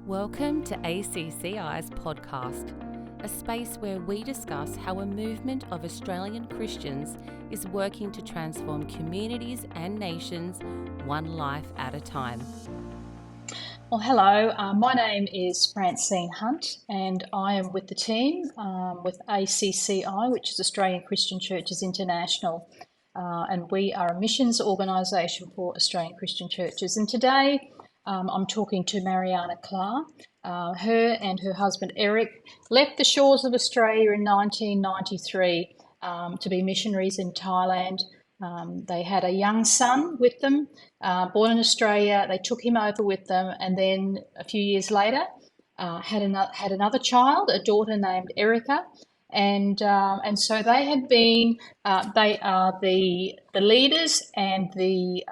Welcome to ACCI's podcast, a space where we discuss how a movement of Australian Christians is working to transform communities and nations one life at a time. Well, hello, my name is Francine Hunt and I am with the team with ACCI, which is Australian Christian Churches International, and we are a missions organisation for Australian Christian churches. And today I'm talking to Mariaana Klar. Her and her husband Erik left the shores of Australia in 1993 to be missionaries in Thailand. They had a young son with them, born in Australia. They took him over with them, and then a few years later, had another child, a daughter named Erika, and so they have been. They are the leaders and they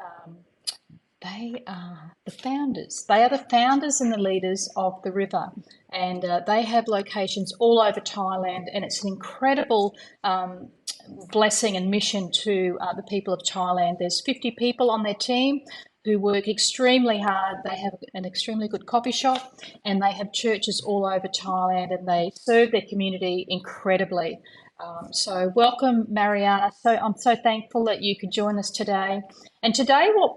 are the founders. They are the founders and the leaders of the River, and they have locations all over Thailand, and it's an incredible blessing and mission to the people of Thailand. There's 50 people on their team who work extremely hard. They have an extremely good coffee shop, and they have churches all over Thailand, and they serve their community incredibly. So welcome, Mariaana. So I'm so thankful that you could join us today. And today, what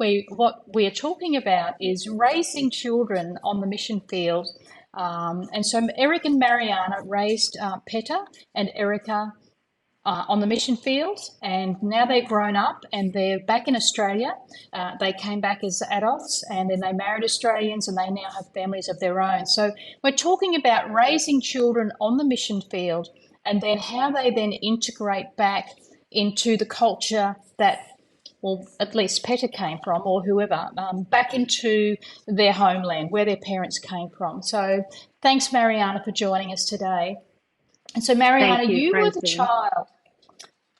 we are talking about is raising children on the mission field. And so Erik and Mariaana raised Peta and Erika on the mission field, and now they've grown up and they're back in Australia. They came back as adults and then they married Australians and they now have families of their own. So we're talking about raising children on the mission field and then how they then integrate back into the culture that, well, at least Peta came from, or whoever, back into their homeland where their parents came from. So thanks, Mariaana, for joining us today. And so, Mariaana, you were the child.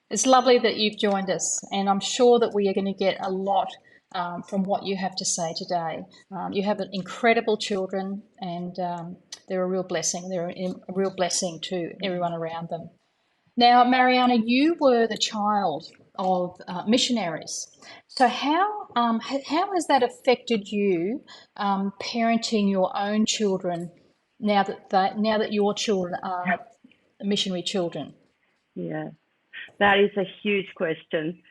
It's lovely that you've joined us, and I'm sure that we are going to get a lot from what you have to say today. You have incredible children, and they're a real blessing. They're a real blessing to everyone around them. Now, Mariaana, you were the child of missionaries. So how has that affected you parenting your own children now that your children are missionary children? Yeah, that is a huge question,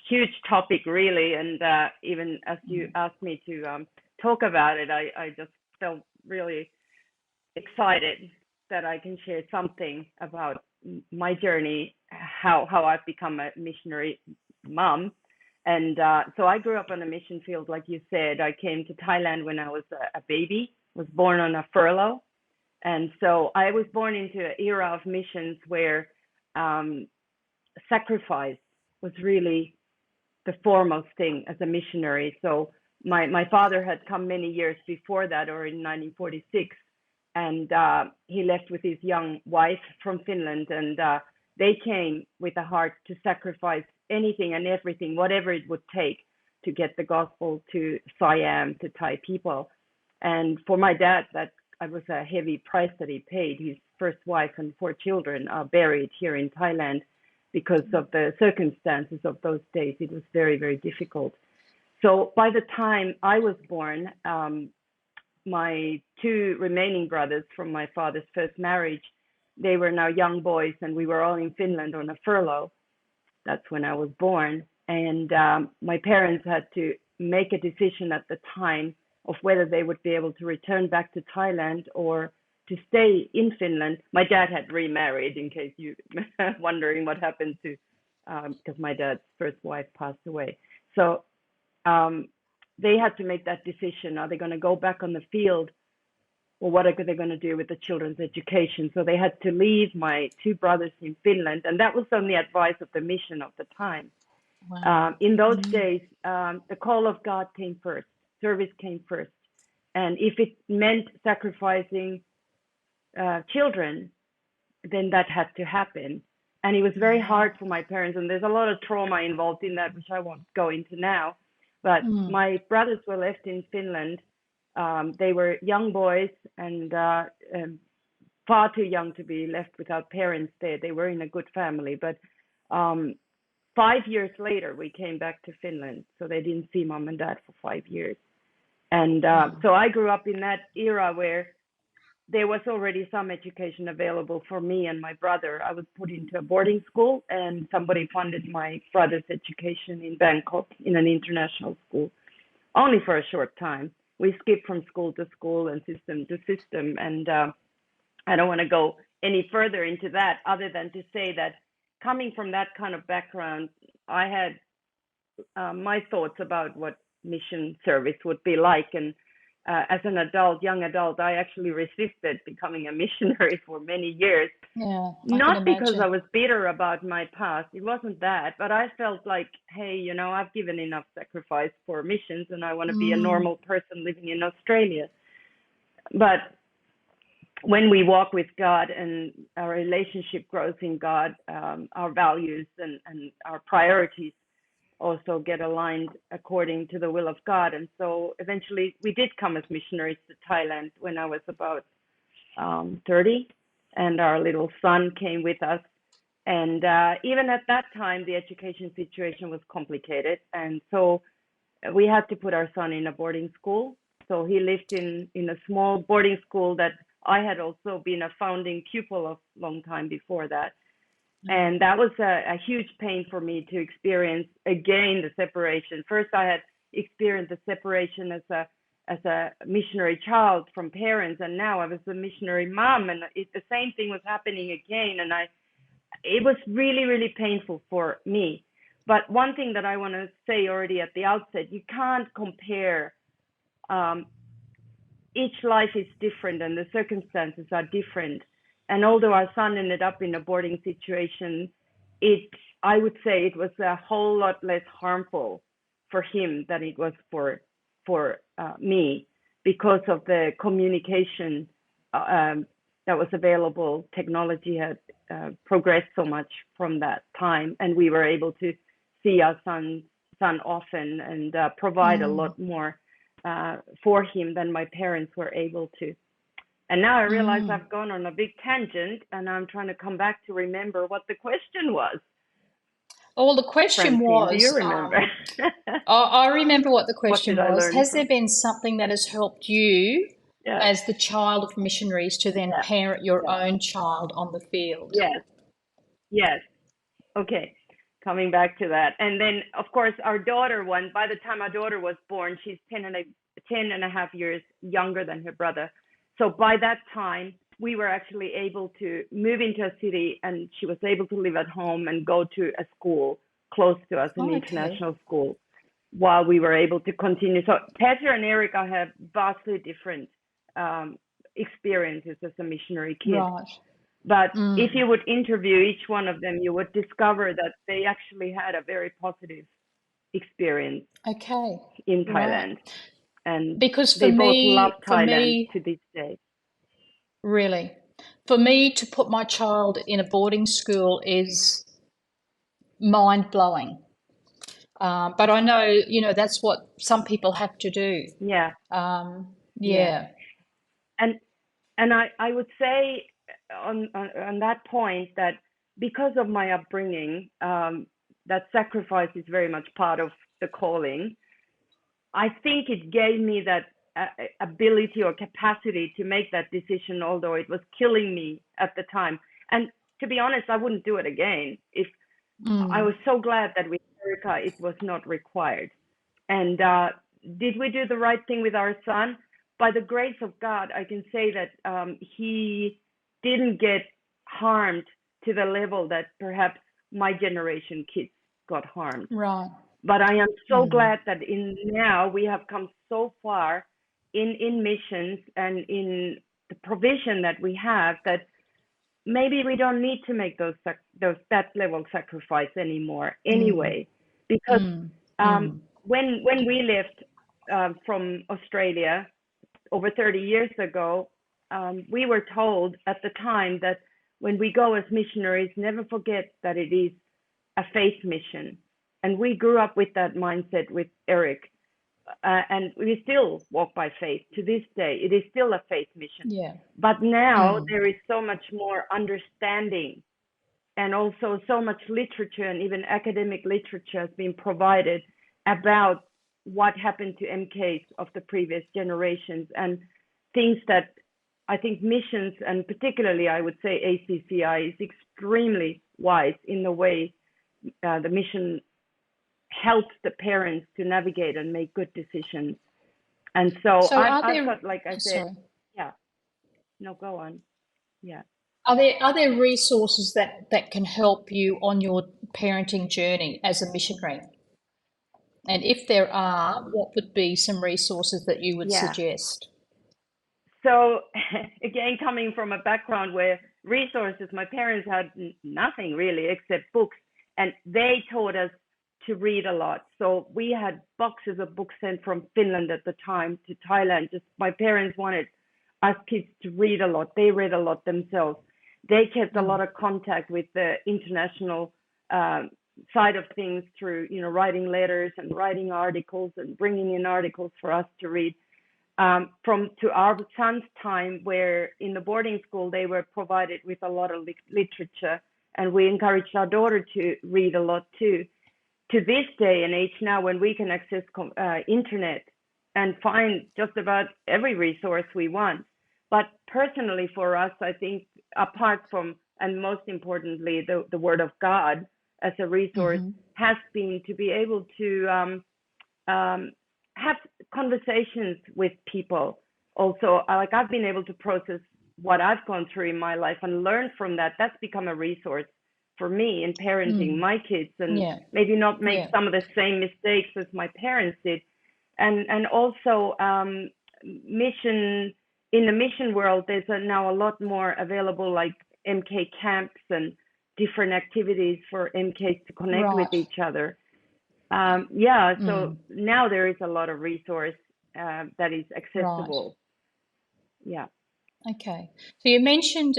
huge topic really. And even as you asked me to talk about it, I just felt really excited that I can share something about my journey, how I've become a missionary mom. And so I grew up on a mission field, like you said. I came to Thailand when I was a baby, was born on a furlough. And so I was born into an era of missions where sacrifice was really the foremost thing as a missionary. So my father had come many years before that, or in 1946, and he left with his young wife from Finland, and they came with a heart to sacrifice anything and everything, whatever it would take to get the gospel to Siam, to Thai people. And for my dad, that was a heavy price that he paid. His first wife and 4 children are buried here in Thailand because of the circumstances of those days. It was very, very difficult. So by the time I was born, my 2 remaining brothers from my father's first marriage, they were now young boys, and we were all in Finland on a furlough. That's when I was born. And my parents had to make a decision at the time of whether they would be able to return back to Thailand or to stay in Finland. My dad had remarried, in case you're wondering what happened to, because my dad's first wife passed away. So they had to make that decision. Are they going to go back on the field, or what are they going to do with the children's education? So they had to leave my 2 brothers in Finland, and that was on the advice of the mission of the time. Wow. In those days, the call of God came first. Service came first. And if it meant sacrificing children, then that had to happen. And it was very hard for my parents. And there's a lot of trauma involved in that, which I won't go into now. But my brothers were left in Finland. They were young boys and far too young to be left without parents there. They were in a good family. But 5 years later, we came back to Finland. So they didn't see mom and dad for 5 years. And so I grew up in that era where there was already some education available for me and my brother. I was put into a boarding school, and somebody funded my brother's education in Bangkok in an international school, only for a short time. We skipped from school to school and system to system. And I don't want to go any further into that other than to say that coming from that kind of background, I had my thoughts about what mission service would be like. And as an adult, young adult, I actually resisted becoming a missionary for many years. Yeah, Not because I was bitter about my past. It wasn't that, but I felt like, hey, you know, I've given enough sacrifice for missions, and I want to be a normal person living in Australia. But when we walk with God and our relationship grows in God, our values and our priorities also get aligned according to the will of God. And so eventually we did come as missionaries to Thailand when I was about 30, and our little son came with us. And even at that time, the education situation was complicated. And so we had to put our son in a boarding school. So he lived in a small boarding school that I had also been a founding pupil of a long time before that. And that was a huge pain for me to experience again the separation. First, I had experienced the separation as a missionary child from parents, and now I was a missionary mom, and the same thing was happening again. And it was really, really painful for me. But one thing that I want to say already at the outset, you can't compare. Each life is different, and the circumstances are different. And although our son ended up in a boarding situation, I would say it was a whole lot less harmful for him than it was for me, because of the communication that was available. Technology had progressed so much from that time, and we were able to see our son often and provide a lot more for him than my parents were able to. And now I realize I've gone on a big tangent, and I'm trying to come back to remember what the question was. Well, the question Francine, was, do you remember? I remember what the question What did I was. learn Has from? there been something that has helped you Yeah. as the child of missionaries to then parent your own child on the field? Yes. Okay. Coming back to that. And then, of course, our daughter by the time our daughter was born, she's 10 and a half years younger than her brother. So by that time, we were actually able to move into a city, and she was able to live at home and go to a school close to us, an international school, while we were able to continue. So Petra and Erika have vastly different experiences as a missionary kid. Right. But if you would interview each one of them, you would discover that they actually had a very positive experience in Thailand. Right. And because they both love Thailand to this day. Really, for me to put my child in a boarding school is mind-blowing. But I know, you know, that's what some people have to do. Yeah. Yeah. And I would say on that point that because of my upbringing, that sacrifice is very much part of the calling. I think it gave me that ability or capacity to make that decision, although it was killing me at the time. And to be honest, I wouldn't do it again. If I was so glad that with Erika, it was not required. And did we do the right thing with our son? By the grace of God, I can say that he didn't get harmed to the level that perhaps my generation kids got harmed. Right. But I am so glad that now we have come so far in missions and in the provision that we have, that maybe we don't need to make that level of sacrifice anymore anyway. Because when we left from Australia over 30 years ago, we were told at the time that when we go as missionaries, never forget that it is a faith mission. And we grew up with that mindset with Erik. And we still walk by faith to this day. It is still a faith mission. Yeah. But now there is so much more understanding, and also so much literature and even academic literature has been provided about what happened to MKs of the previous generations, and things that I think missions, and particularly I would say ACCI, is extremely wise in the way the mission helps the parents to navigate and make good decisions. And so I've got, like I said, sorry. yeah, no, go on. Yeah. Are there resources that can help you on your parenting journey as a missionary? And if there are, what would be some resources that you would Yeah. suggest? So again, coming from a background where resources, my parents had nothing really except books, and they taught us to read a lot. So we had boxes of books sent from Finland at the time to Thailand. Just my parents wanted us kids to read a lot. They read a lot themselves. They kept a lot of contact with the international side of things through, writing letters and writing articles and bringing in articles for us to read. From to our son's time, where in the boarding school they were provided with a lot of literature, and we encouraged our daughter to read a lot too. To this day and age now, when we can access internet and find just about every resource we want. But personally for us, I think apart from, and most importantly, the Word of God as a resource has been to be able to have conversations with people. Also, like I've been able to process what I've gone through in my life and learn from that. That's become a resource for me in parenting my kids, and maybe not make some of the same mistakes as my parents did. And also mission, in the mission world, there's now a lot more available, like MK camps and different activities for MKs to connect with each other. So now there is a lot of resource that is accessible. Yeah. Okay. So you mentioned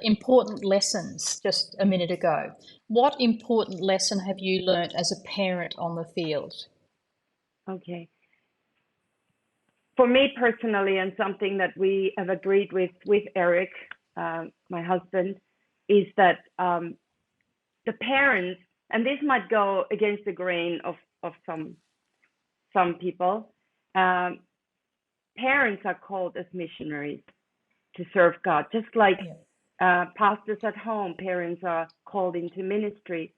important lessons just a minute ago. What important lesson have you learnt as a parent on the field? Okay. For me personally, and something that we have agreed with Erik, my husband, is that the parents, and this might go against the grain of some people, parents are called as missionaries to serve God, just like pastors at home, parents are called into ministry.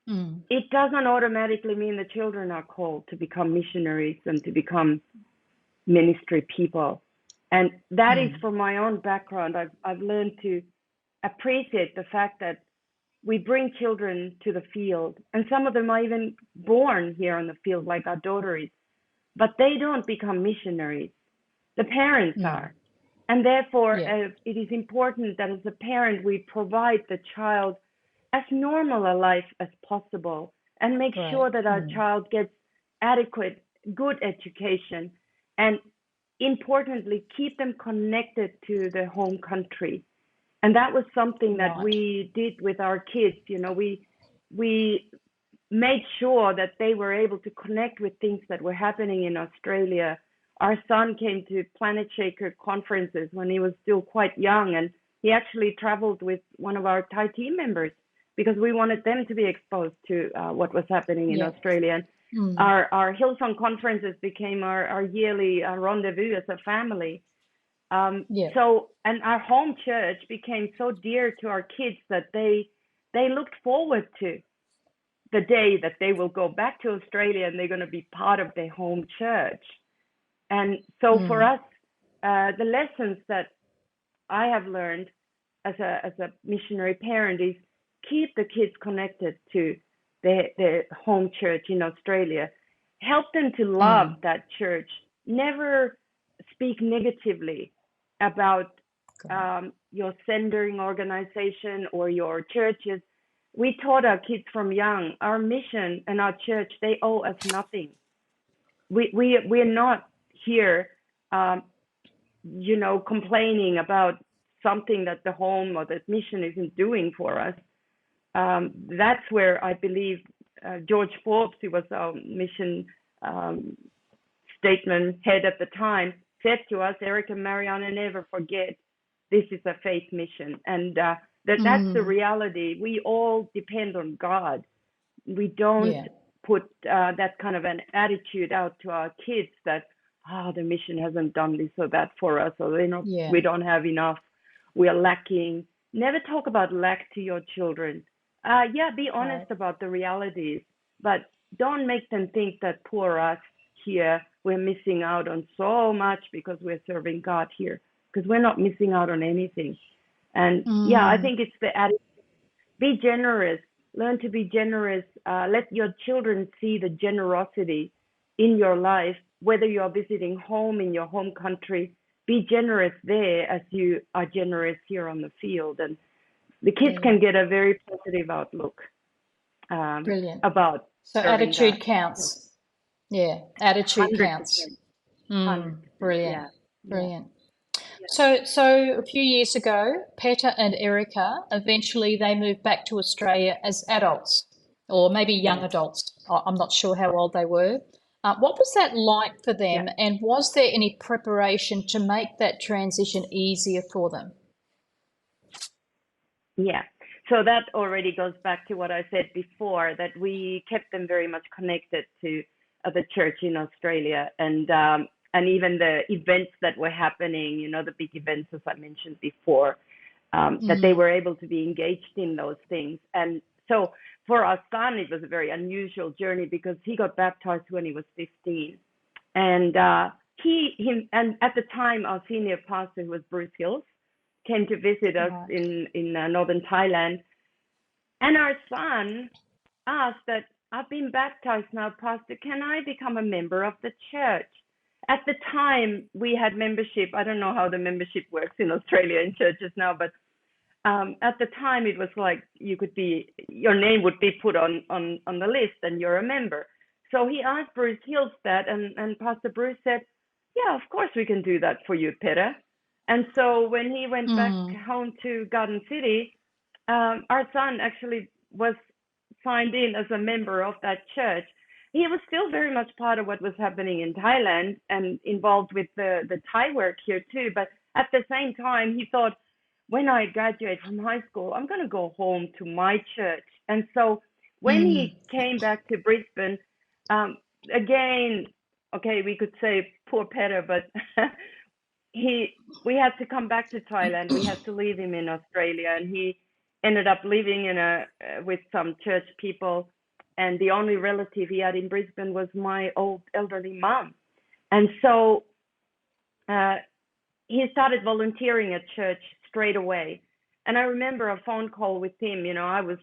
It doesn't automatically mean the children are called to become missionaries and to become ministry people. And that is from my own background. I've learned to appreciate the fact that we bring children to the field, and some of them are even born here on the field, like our daughter is, but they don't become missionaries. The parents are. And therefore, it is important that as a parent, we provide the child as normal a life as possible and make sure that our child gets adequate, good education, and importantly, keep them connected to their home country. And that was something that we did with our kids. We made sure that they were able to connect with things that were happening in Australia. Our son came to Planet Shaker conferences when he was still quite young, and he actually traveled with one of our Thai team members because we wanted them to be exposed to what was happening in Australia. And our Hillsong conferences became our yearly rendezvous as a family. So, and our home church became so dear to our kids that they looked forward to the day that they will go back to Australia and they're going to be part of their home church. And so for us, the lessons that I have learned as a missionary parent is keep the kids connected to their home church in Australia. Help them to love that church. Never speak negatively about your sending organization or your churches. We taught our kids from young, our mission and our church, they owe us nothing. We're not here, complaining about something that the home or the mission isn't doing for us. That's where I believe George Forbes, who was our mission statement head at the time, said to us, Erik and Mariaana, never forget, this is a faith mission. And that's the reality. We all depend on God. We don't put that kind of an attitude out to our kids that, oh, the mission hasn't done this or that for us, or we don't have enough, we are lacking. Never talk about lack to your children. Be honest about the realities, but don't make them think that poor us here, we're missing out on so much because we're serving God here, because we're not missing out on anything. And I think it's the attitude. Be generous. Learn to be generous. Let your children see the generosity in your life, whether you are visiting home in your home country. Be generous there as you are generous here on the field. And the kids can get a very positive outlook Brilliant. about so attitude God. Counts. Yeah, attitude 100%. counts. 100%. Brilliant. Yeah. Brilliant. So a few years ago, Peter and Erika, eventually they moved back to Australia as adults, or maybe young adults. I'm not sure how old they were. What was that like for them, and was there any preparation to make that transition easier for them? Yeah. So that already goes back to what I said before, that we kept them very much connected to the church in Australia, and even the events that were happening, the big events, as I mentioned before, that they were able to be engaged in those things. And so for our son, it was a very unusual journey because he got baptized when he was 15. And and at the time, our senior pastor, who was Bruce Hills, came to visit us in northern Thailand. And our son asked that, I've been baptized now, Pastor, can I become a member of the church? At the time, we had membership. I don't know how the membership works in Australia in churches now, but at the time it was like your name would be put on the list and you're a member. So he asked Bruce Hills that, and Pastor Bruce said, yeah, of course we can do that for you, Peter. And so when he went back home to Garden City, our son actually was signed in as a member of that church. He was still very much part of what was happening in Thailand and involved with the Thai work here too. But at the same time, he thought, when I graduate from high school, I'm going to go home to my church. And so when he came back to Brisbane, again, okay, we could say poor Peter, but we had to come back to Thailand. We had to leave him in Australia, and he ended up living with some church people. And the only relative he had in Brisbane was my old elderly mom. And so he started volunteering at church straight away. And I remember a phone call with him. I was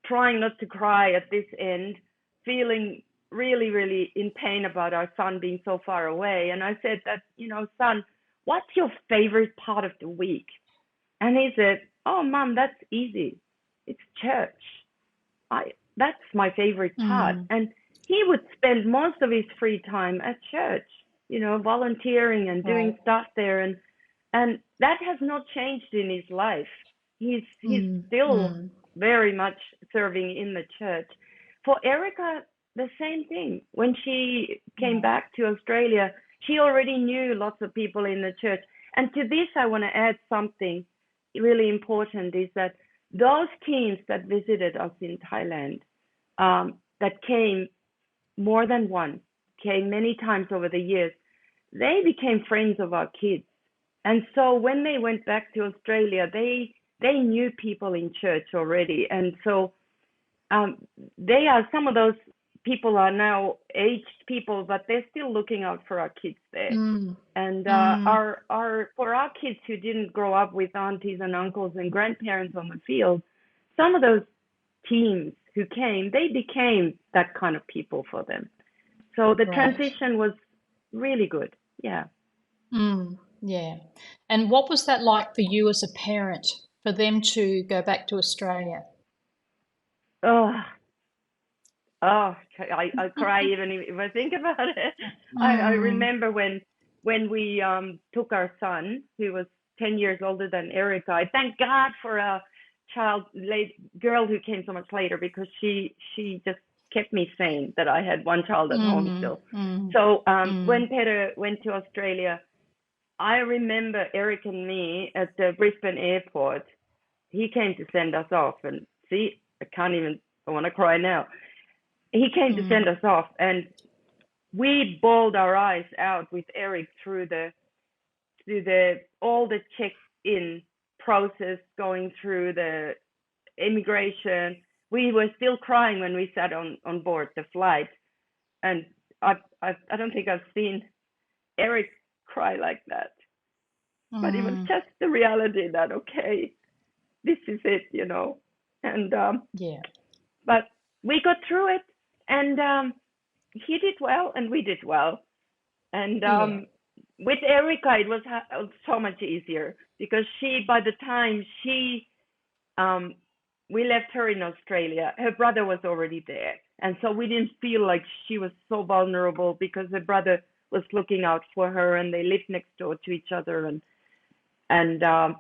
trying not to cry at this end, feeling really, really in pain about our son being so far away. And I said that, son, what's your favorite part of the week? And he said, oh, Mom, that's easy. It's church. That's my favorite part. And he would spend most of his free time at church, volunteering and doing stuff there. And that has not changed in his life. He's still very much serving in the church. For Erika, the same thing. When she came back to Australia, she already knew lots of people in the church. And to this, I want to add something really important, is that those teams that visited us in Thailand, that came more than one, came many times over the years, they became friends of our kids. And so when they went back to Australia, they knew people in church already. And so some of those people are now aged people, but they're still looking out for our kids there. And for our kids who didn't grow up with aunties and uncles and grandparents on the field, some of those teams who came, they became that kind of people for them. So the transition was really good. Yeah. Yeah. And what was that like for you as a parent, for them to go back to Australia? I cry even if I think about it. I remember when we took our son, who was 10 years older than Erika. I thank God for a girl who came so much later, because she just kept me sane that I had one child at home still. So when Peter went to Australia, I remember Erik and me at the Brisbane airport. He came to send us off, and see, I want to cry now. he came to send us off, and we bawled our eyes out with Eric through all the check-in process, going through the immigration. We were still crying when we sat on board the flight, and I don't think I've seen Eric cry like that. But it was just the reality that, okay, this is it, and but we got through it, and he did well and we did well, and with Erika it was so much easier, because by the time we left her in Australia, her brother was already there, and so we didn't feel like she was so vulnerable, because her brother was looking out for her, and they lived next door to each other, and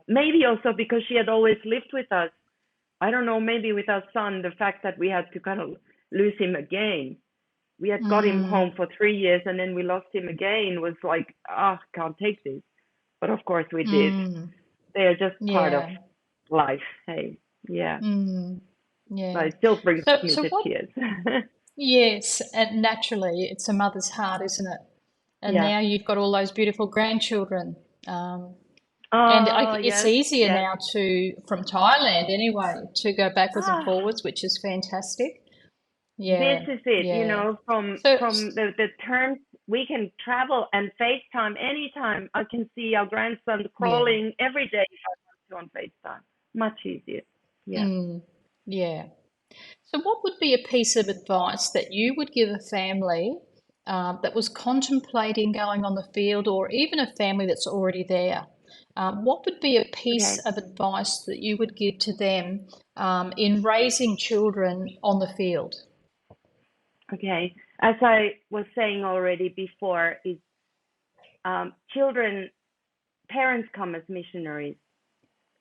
maybe also because she had always lived with us. I don't know, maybe with our son, the fact that we had to kind of lose him again. We had got him home for 3 years, and then we lost him again, was like, can't take this. But of course we did. They are just part of life. Hey, yeah. But it still brings me to tears. Yes, and naturally, it's a mother's heart, isn't it? And now you've got all those beautiful grandchildren. It's easier now from Thailand anyway, to go backwards and forwards, which is fantastic. This is it, from the terms, we can travel and FaceTime anytime. I can see our grandson crawling every day if I want to on FaceTime. Much easier. So what would be a piece of advice that you would give a family that was contemplating going on the field, or even a family that's already there? What would be a piece of advice that you would give to them in raising children on the field? Okay, as I was saying already before, is parents come as missionaries.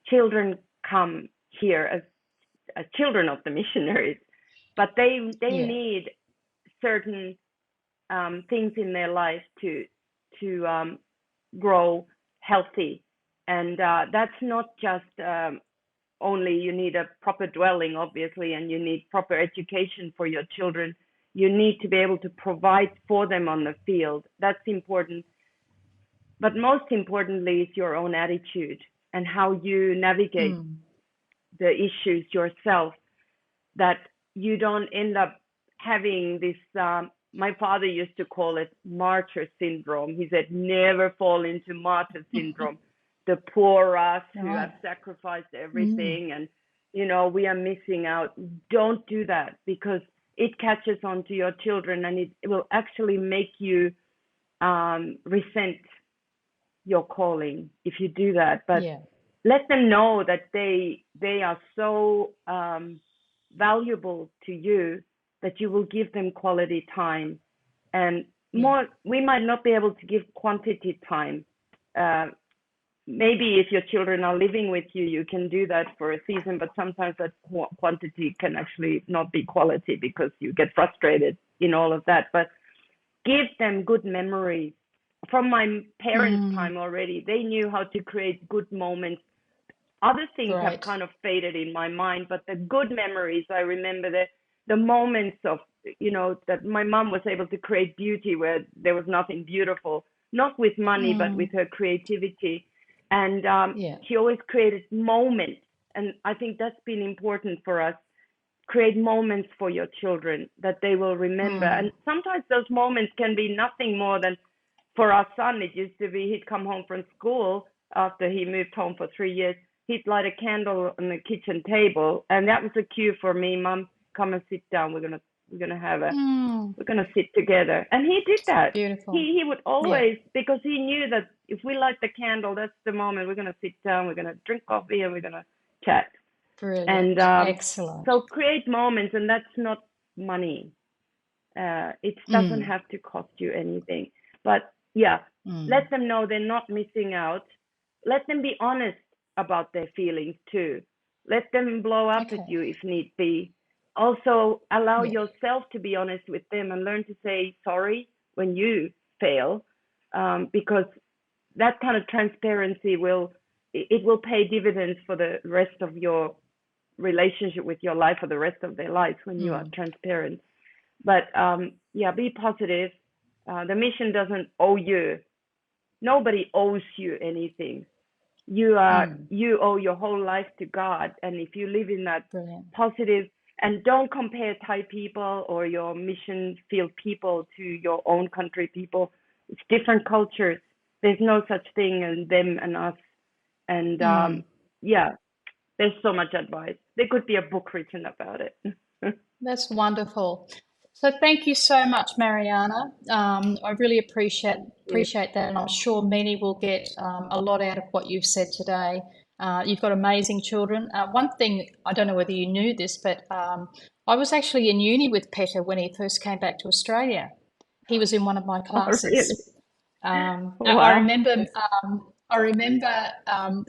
Children come here as children of the missionaries, but they need certain things in their life to grow healthy, and that's not just only you need a proper dwelling, obviously, and you need proper education for your children. You need to be able to provide for them on the field. That's important. But most importantly is your own attitude and how you navigate the issues yourself, that you don't end up having this, my father used to call it martyr syndrome. He said, never fall into martyr syndrome. The poor us who have sacrificed everything and, we are missing out. Don't do that, because it catches on to your children, and it will actually make you resent your calling if you do that. But let them know that they are so valuable to you that you will give them quality time. And we might not be able to give quantity time. Maybe if your children are living with you, you can do that for a season, but sometimes that quantity can actually not be quality, because you get frustrated in all of that. But give them good memories. From my parents' time already, they knew how to create good moments. Other things have kind of faded in my mind, but the good memories, I remember the moments of, that my mom was able to create beauty where there was nothing beautiful, not with money, but with her creativity. And she always created moments. And I think that's been important for us. Create moments for your children that they will remember. And sometimes those moments can be nothing more than, for our son, it used to be he'd come home from school after he moved home for 3 years. He'd light a candle on the kitchen table. And that was a cue for me, Mom, come and sit down. We're gonna sit together. And he did that. Beautiful. He would always, because he knew that if we light the candle, that's the moment we're gonna sit down, we're gonna drink coffee, and we're gonna chat. Brilliant. And Excellent. So create moments, and that's not money. It doesn't have to cost you anything. But let them know they're not missing out. Let them be honest about their feelings too. Let them blow up at you if need be. Also, allow yourself to be honest with them and learn to say sorry when you fail, because that kind of transparency will pay dividends for the rest of your relationship with your life, for the rest of their lives, when you are transparent. But yeah, be positive. The mission doesn't owe you. Nobody owes you anything. You owe your whole life to God, and if you live in that Brilliant. positive, and don't compare Thai people or your mission field people to your own country people. It's different cultures. There's no such thing as them and us. And yeah, there's so much advice. There could be a book written about it. That's wonderful. So thank you so much, Mariaana. I really appreciate that, and I'm sure many will get a lot out of what you've said today. You've got amazing children. One thing, I don't know whether you knew this, but I was actually in uni with Petter when he first came back to Australia. He was in one of my classes. Really? I Wow. remember,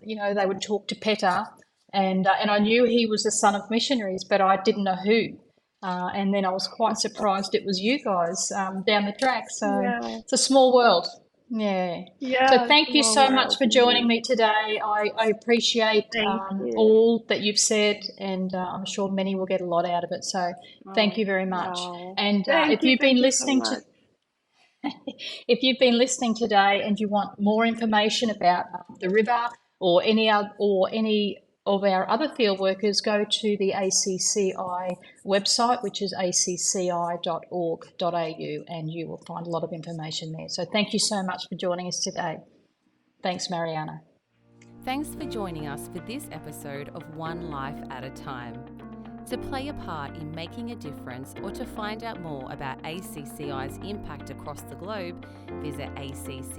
you know, they would talk to Petter, and I knew he was the son of missionaries, but I didn't know who. And then I was quite surprised it was you guys down the track. So Yeah. it's a small world. Yeah. Yeah, So thank you small so much world, for joining indeed. me today. I appreciate Thank you. all that you've said, and I'm sure many will get a lot out of it. So thank you very much. Wow. And Thank you so much. if you've been listening today and you want more information about the river or any of our other field workers, go to the ACCI website, which is acci.org.au, and you will find a lot of information there. So thank you so much for joining us today. Thanks, Mariaana. Thanks for joining us for this episode of One Life at a Time. To play a part in making a difference or to find out more about ACCI's impact across the globe, visit acci.org.au.